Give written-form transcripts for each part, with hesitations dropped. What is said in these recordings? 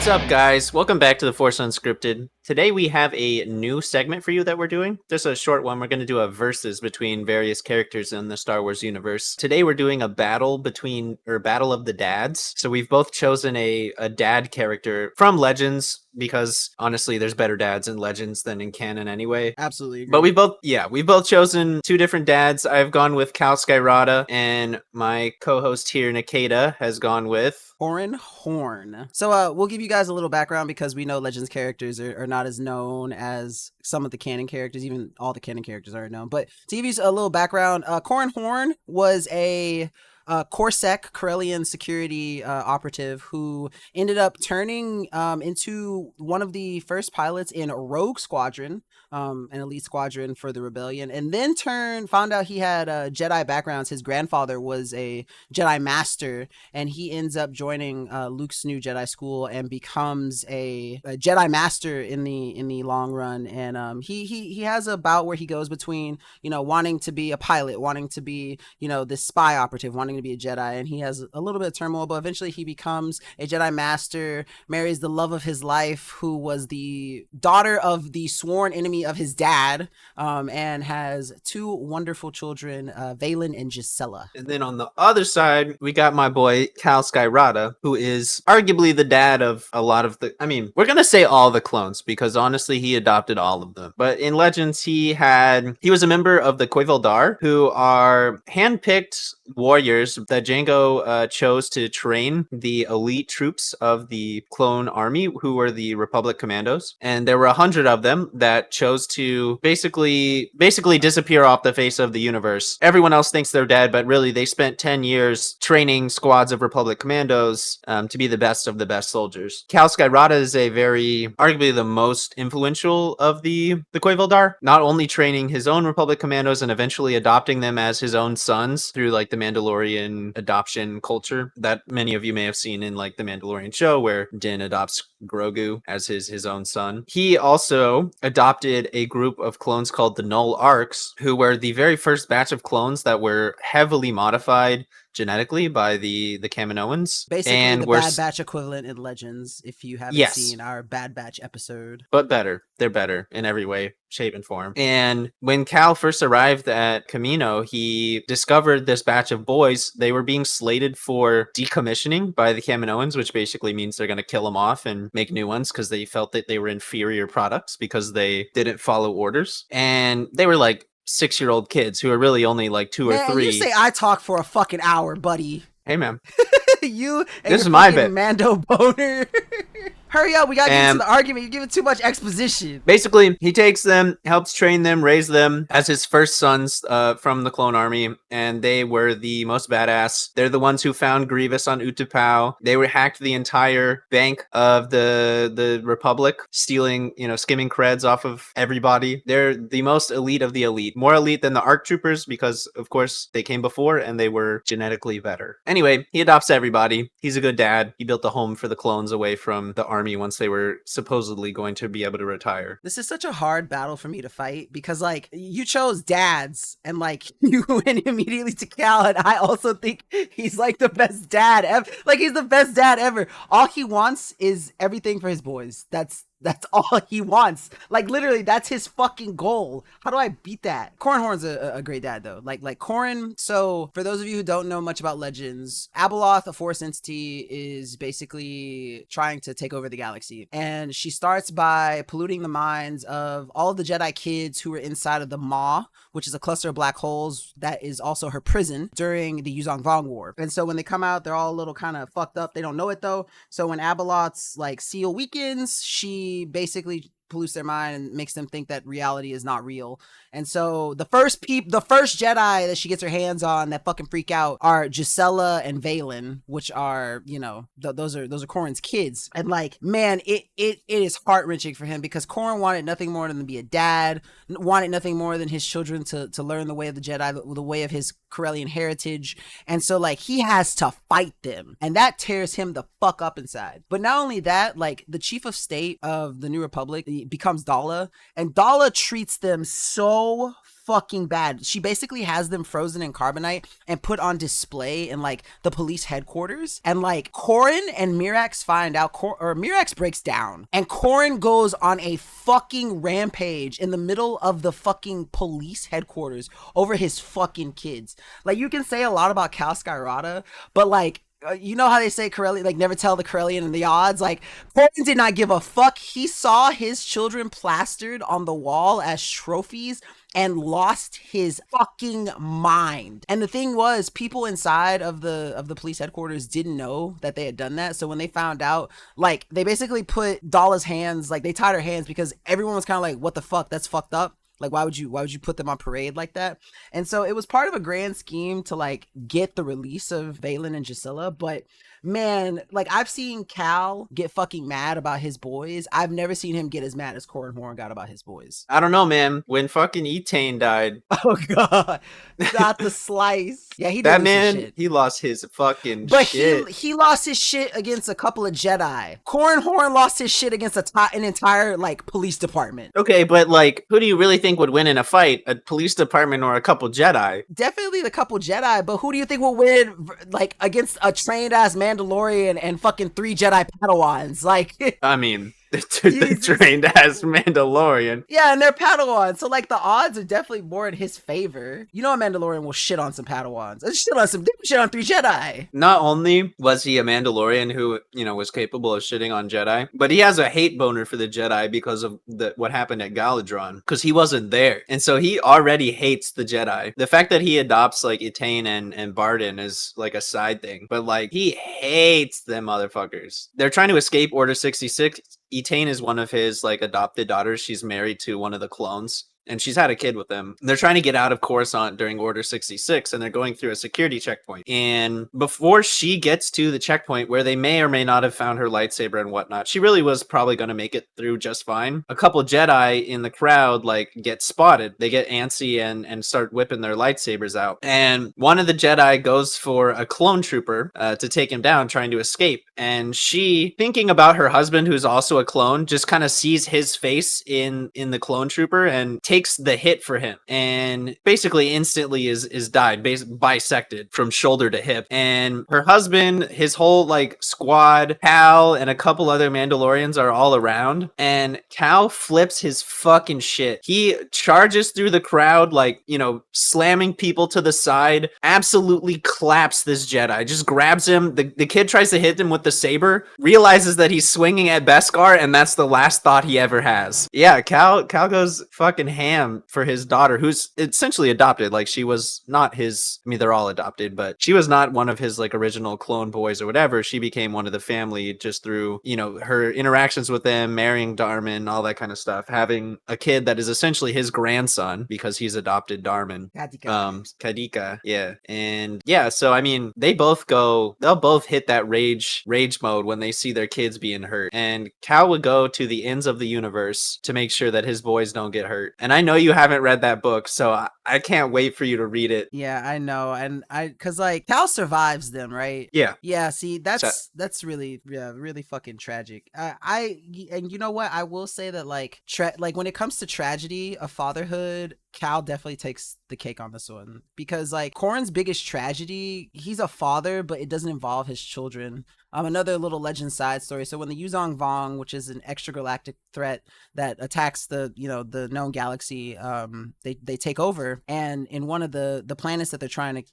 What's up, guys? Welcome back to the Force Unscripted. Today we have a new segment for you that we're doing. Just a short one. We're going to do a versus between various characters in the Star Wars universe. Today we're doing a battle of the dads. So we've both chosen a dad character from Legends because honestly, there's better dads in Legends than in canon anyway. Absolutely agree. But we've both chosen two different dads. I've gone with Kal Skirata, and my co-host here, Nikita, has gone with Corran Horn. So we'll give you guys a little background because we know Legends characters are not as known as some of the canon characters. Even all the canon characters aren't known. But to give you a little background, Corran Horn was a Corsac Corellian security operative who ended up turning into one of the first pilots in a rogue squadron, an elite squadron for the rebellion, and then found out he had Jedi backgrounds. His grandfather was a Jedi master, and he ends up joining Luke's new Jedi school and becomes a Jedi master in the long run. And he has a bout where he goes between wanting to be a pilot, wanting to be this spy operative, wanting to be a Jedi, and he has a little bit of turmoil, but eventually he becomes a Jedi master, marries the love of his life, who was the daughter of the sworn enemy of his dad, and has two wonderful children, Valen and Gisela. And then on the other side, we got my boy Kal Skirata, who is arguably the dad of a lot of we're gonna say all the clones because honestly he adopted all of them. But in Legends he was a member of the Koivaldar, who are handpicked warriors that Jango chose to train the elite troops of the clone army, who were the Republic commandos. And there were 100 of them that chose to basically disappear off the face of the universe. Everyone else thinks they're dead, but really they spent 10 years training squads of Republic commandos to be the best of the best soldiers. Kal Skirata is arguably the most influential of the Koivaldar, not only training his own Republic commandos and eventually adopting them as his own sons through like the Mandalorian adoption culture that many of you may have seen in like the Mandalorian show, where Din adopts Grogu as his own son. He also adopted a group of clones called the Null Arcs, who were the very first batch of clones that were heavily modified genetically by the Kaminoans. Basically and the Bad Batch equivalent in Legends, if you haven't seen our Bad Batch episode. But better. They're better in every way, shape, and form. And when Kal first arrived at Kamino, he discovered this batch of boys. They were being slated for decommissioning by the Kaminoans, which basically means they're going to kill them off and make new ones because they felt that they were inferior products because they didn't follow orders. And they were like 6-year-old kids who are really only like 2 or 3. You say I talk for a fucking hour, buddy. Hey, man. You and this is my bit. Mando boner. Hurry up, we gotta get into the argument. You're giving too much exposition. Basically, he takes them, helps train them, raise them as his first sons from the clone army, and they were the most badass. They're the ones who found Grievous on Utapau. They hacked the entire bank of the Republic, stealing, skimming creds off of everybody. They're the most elite of the elite. More elite than the ARC troopers because, of course, they came before and they were genetically better. Anyway, he adopts everybody. He's a good dad. He built a home for the clones away from the army once they were supposedly going to be able to retire. This is such a hard battle for me to fight because you chose dads and you went immediately to Kal, and I also think he's the best dad ever. He's the best dad ever. All he wants is everything for his boys. That's all he wants. Literally, that's his fucking goal. How do I beat that? Corran Horn's a great dad, though. Corran, so for those of you who don't know much about Legends, Abeloth, a Force entity, is basically trying to take over the galaxy. And she starts by polluting the minds of all of the Jedi kids who were inside of the Maw, which is a cluster of black holes that is also her prison during the Yuzong Vong War. And so when they come out, they're all a little kind of fucked up. They don't know it, though. So when Abeloth's seal weakens, she basically pollutes their mind and makes them think that reality is not real. And so the first Jedi that she gets her hands on that fucking freak out are Gisela and Valen, which are, those are Corran's kids. And man, it is heart-wrenching for him because Corran wanted nothing more than to be a dad, wanted nothing more than his children to learn the way of the Jedi, the way of his Corellian heritage. And so he has to fight them, and that tears him the fuck up inside. But not only that, the chief of state of the New Republic becomes Dala, and Dala treats them so fucking bad. She basically has them frozen in carbonite and put on display in like the police headquarters. And like Corran and Mirax find out, or Mirax breaks down, and Corran goes on a fucking rampage in the middle of the fucking police headquarters over his fucking kids. Like, you can say a lot about Kal Skirata, but like, you know how they say Corellian, like, never tell the Corellian and the odds? Like, Corran did not give a fuck. He saw his children plastered on the wall as trophies and lost his fucking mind. And the thing was, people inside of the police headquarters didn't know that they had done that. So when they found out, like, they basically put Dala's hands, like, they tied her hands because everyone was kind of like, what the fuck? That's fucked up. Like, why would you put them on parade like that? And so it was part of a grand scheme to like get the release of Valen and Gisela. But man, like, I've seen Kal get fucking mad about his boys. I've never seen him get as mad as Corran Horn got about his boys. I don't know, man. When fucking Etain died, Oh god, got the slice. Yeah, he did that lose his man, shit. he lost his fucking But shit. he lost his shit against a couple of Jedi. Corran Horn lost his shit against an entire like police department. Okay, but like, who do you really think would win in a fight? A police department or a couple Jedi? Definitely the couple Jedi, but who do you think will win like against a trained ass Mandalorian and fucking 3 Jedi Padawans? Like, I mean, the trained ass Mandalorian. yeah, and they're Padawans, so like the odds are definitely more in his favor. You know, a Mandalorian will shit on some Padawans. Shit on 3 Jedi. Not only was he a Mandalorian who, you know, was capable of shitting on Jedi, but he has a hate boner for the Jedi because of what happened at Galadron, because he wasn't there. And so he already hates the Jedi. The fact that he adopts like Etain and Barden is like a side thing, but like he hates them motherfuckers. They're trying to escape Order 66. Etain is one of his like adopted daughters. She's married to one of the clones, and she's had a kid with him. They're trying to get out of Coruscant during Order 66, and they're going through a security checkpoint. And before she gets to the checkpoint, where they may or may not have found her lightsaber and whatnot, she really was probably going to make it through just fine. A couple Jedi in the crowd like get spotted. They get antsy and start whipping their lightsabers out. And one of the Jedi goes for a clone trooper to take him down, trying to escape. And she, thinking about her husband, who's also a clone, just kind of sees his face in the clone trooper and takes the hit for him, and basically instantly is died, bisected from shoulder to hip. And her husband, his whole like squad, Kal and a couple other Mandalorians are all around, and Kal flips his fucking shit. He charges through the crowd, like, you know, slamming people to the side, absolutely claps this Jedi, just grabs him. The kid tries to hit him with the saber, realizes that he's swinging at Beskar, and that's the last thought he ever has. Yeah, Kal goes fucking ham for his daughter, who's essentially adopted. Like, she was not his, I mean, they're all adopted, but she was not one of his like original clone boys or whatever. She became one of the family just through, you know, her interactions with them, marrying Darman, all that kind of stuff, having a kid that is essentially his grandson because he's adopted Darman. Kadika, yeah. And yeah, so I mean, they'll both hit that rage mode when they see their kids being hurt. And Kal would go to the ends of the universe to make sure that his boys don't get hurt. And I know you haven't read that book, so I can't wait for you to read it. Yeah, I know. And cause like Kal survives them, right? Yeah. See, that's really, really fucking tragic. And you know what? I will say that like when it comes to tragedy of fatherhood, Kal definitely takes the cake on this one, because like Corran's biggest tragedy, he's a father, but it doesn't involve his children. Another little legend side story. So when the Yuzong Vong, which is an extragalactic threat that attacks the known galaxy, they take over, and in one of the planets that they're trying to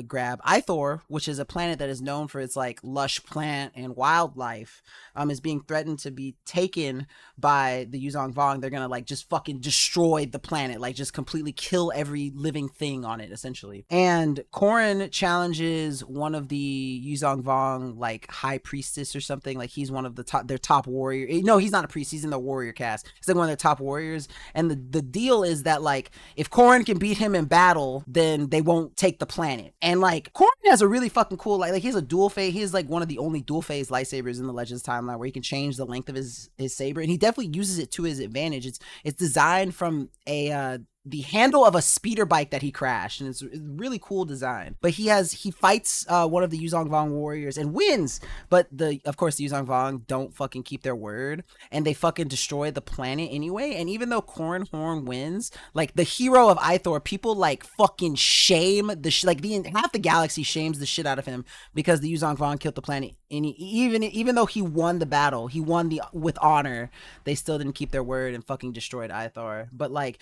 grab, Ithor, which is a planet that is known for its like lush plant and wildlife, is being threatened to be taken by the Yuzong Vong. They're gonna like just fucking destroy the planet, like just completely kill every living thing on it, essentially. And Corran challenges one of the Yuzong Vong like high priestess or something. Like, he's one of their top warrior. No, he's not a priest. He's in the warrior caste. He's like one of their top warriors. And the deal is that like if Corran can beat him in battle, then they won't take the planet. And like Corran has a really fucking cool like he's a dual phase. He's like one of the only dual phase lightsabers in the Legends timeline where he can change the length of his saber, and he definitely uses it to his advantage. It's designed from a the handle of a speeder bike that he crashed, and it's a really cool design. But he fights one of the Yuzong Vong warriors and wins. But of course the Yuzong Vong don't fucking keep their word, and they fucking destroy the planet anyway. And even though Corran Horn wins, like the hero of Ithor, people like fucking shame half the galaxy shames the shit out of him because the Yuzong Vong killed the planet. And even though he won the battle, he won with honor, they still didn't keep their word and fucking destroyed Ithor. But like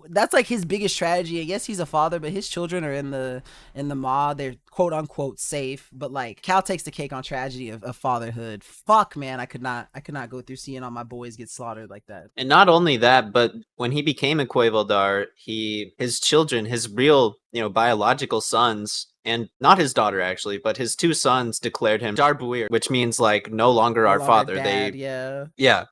that's like his biggest tragedy. I guess he's a father, but his children are in the maw. They're quote unquote safe. But like Cal takes the cake on tragedy of fatherhood. Fuck, man, I could not go through seeing all my boys get slaughtered like that. And not only that, but when he became a Quavildar, his children, his real, biological sons, and not his daughter actually, but his two sons declared him Darbuir, which means like no longer our father. Dad,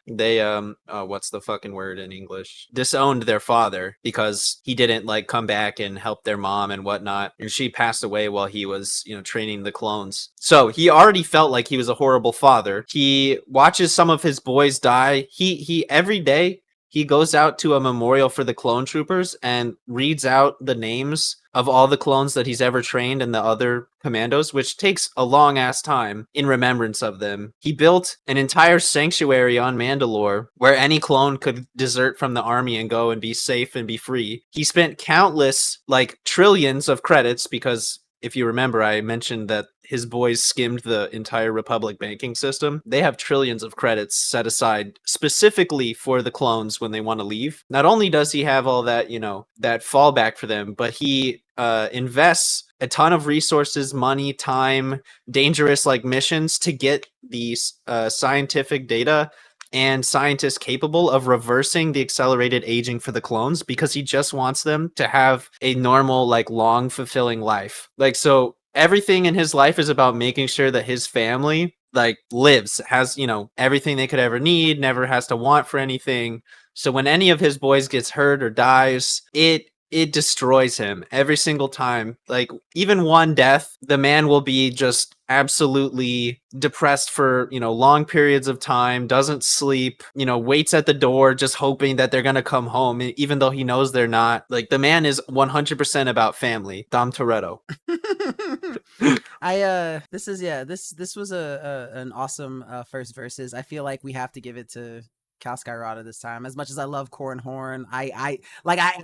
They what's the fucking word in English? Disowned their father because he didn't like come back and help their mom and whatnot. And she passed away while he was, training the clones. So he already felt like he was a horrible father. He watches some of his boys die. He every day he goes out to a memorial for the clone troopers and reads out the names of all the clones that he's ever trained and the other commandos, which takes a long ass time in remembrance of them. He built an entire sanctuary on Mandalore where any clone could desert from the army and go and be safe and be free. He spent countless, like trillions of credits because if you remember, I mentioned that his boys skimmed the entire Republic banking system. They have trillions of credits set aside specifically for the clones when they want to leave. Not only does he have all that, that fallback for them, but he invests a ton of resources, money, time, dangerous like missions to get these scientific data and scientists capable of reversing the accelerated aging for the clones because he just wants them to have a normal, like long, fulfilling life. Like, so everything in his life is about making sure that his family like lives, has, everything they could ever need, never has to want for anything. So when any of his boys gets hurt or dies, it destroys him every single time. Like even one death, the man will be just absolutely depressed for, long periods of time, doesn't sleep, waits at the door just hoping that they're going to come home, even though he knows they're not. Like the man is 100% about family. Dom Toretto. This was an awesome first verses. I feel like we have to give it to Kal Skirata this time. As much as I love Corran Horn, I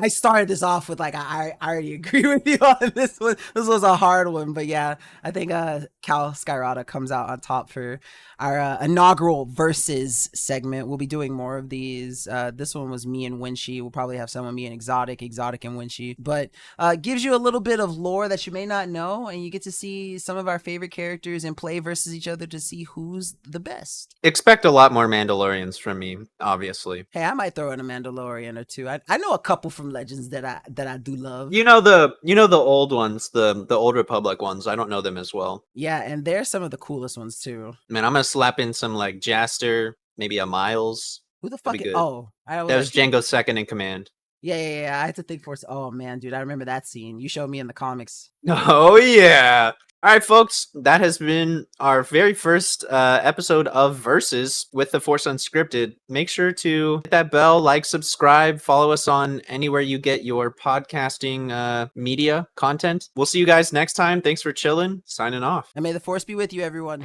started this off with like I already agree with you on this one. This was a hard one, but yeah, I think Kal Skirata comes out on top for our inaugural versus segment. We'll be doing more of these. This one was me and Winchie. We'll probably have some of me and Exotic and Winchie, but gives you a little bit of lore that you may not know, and you get to see some of our favorite characters and play versus each other to see who's the best. Expect a lot more Mandalorians from me, obviously. Hey, I might throw in a Mandalorian or two. I know a couple from Legends that I do love. The old ones, the Old Republic ones. I don't know them as well. Yeah, and they're some of the coolest ones too. Man, I'm gonna slap in some like Jaster, maybe a Miles. Who the fuck? That was like, Jango's second in command. Yeah. I had to think for. Oh man, dude, I remember that scene. You showed me in the comics. Oh yeah. All right, folks, that has been our very first episode of Versus with the Force Unscripted. Make sure to hit that bell, like, subscribe, follow us on anywhere you get your podcasting media content. We'll see you guys next time. Thanks for chilling. Signing off. And may the Force be with you, everyone.